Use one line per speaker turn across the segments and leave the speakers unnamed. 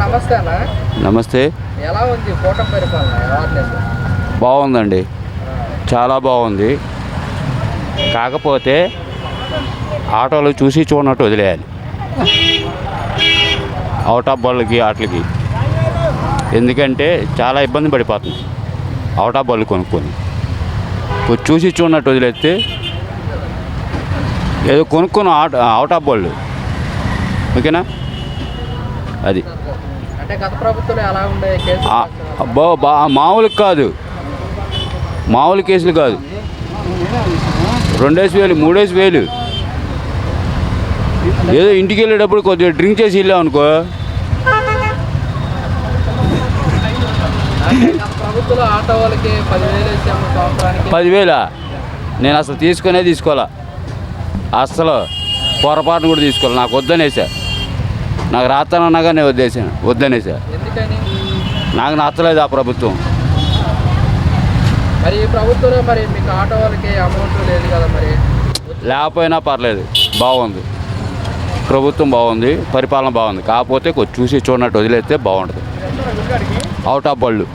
నమస్తే అన్న.
నమస్తే.
ఎలా ఉంది కూటమి పరిపాలన?
బాగుందండి, చాలా బాగుంది. కాకపోతే ఆటోలు చూసి చూడనట్టు వదిలేయాలి, అవుట్ ఆఫ్ బళ్ళకి వాటికి. ఎందుకంటే చాలా ఇబ్బంది పడిపోతుంది అవుట్ ఆఫ్ బళ్ళు కొనుక్కొని. చూసి చూడనట్టు వదిలేస్తే ఏదో కొనుక్కొని అవుట్ ఆఫ్ బళ్ళు, ఓకేనా? అది
అంటే గత ప్రభుత్వంలో ఎలా ఉండే
మామూలు కాదు, మామూలు కేసులు కాదు. 2,000 3,000 ఏదో ఇంటికి వెళ్ళేటప్పుడు కొద్దిగా డ్రింక్ చేసి వెళ్ళాం అనుకో.
ప్రభుత్వంలో ఆటో వాళ్ళకి
10,000 నేను అసలు తీసుకోవాలా, అసలు పొరపాటును కూడా తీసుకోవాలి. నాకు వద్దనేసా, నాకు రాస్తానన్నాగా నేను వద్దనేసా. నాకు నచ్చలేదు ఆ ప్రభుత్వం.
మరి ఈ ప్రభుత్వంలో మరి మీకు ఆటో వాళ్ళకి అమౌంట్ లేదు కదా, మరి
లేకపోయినా పర్లేదు, బాగుంది ప్రభుత్వం, బాగుంది పరిపాలన బాగుంది. కాకపోతే కొంచెం చూసి చూడనట్టు వదిలేస్తే బాగుంటుంది అవుట్ ఆఫ్ బళ్ళు.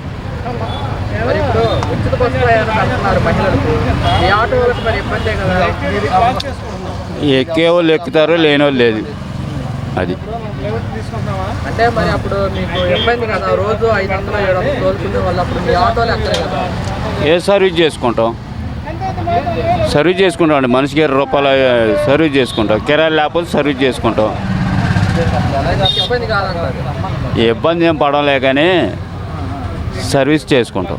మరి ఇప్పుడు ఉచిత బస్సు ప్రయాణం అంటున్నారు మహిళలకు, ఈ ఆటో వాళ్ళకి మరి ఇబ్బందే కదా?
ఎక్కే వాళ్ళు ఎక్కుతారు, లేని వాళ్ళు లేదు. అది
అంటే మరి అప్పుడు మీకు ఇబ్బంది కదా, రోజు 500 700 తోలుకునే వాళ్ళు, అప్పుడు మీ ఆటోలు ఎక్కడ కదా?
ఏ సర్వీస్ చేసుకుంటాం అండి, మనిషికి 20 రూపాయలు సర్వీస్ చేసుకుంటాం. కిరాయి లేకపోతే సర్వీస్ చేసుకుంటాం.
ఇబ్బంది కాదంటారు?
ఇబ్బంది ఏం పడలే కానీ సర్వీస్ చేసుకుంటాం.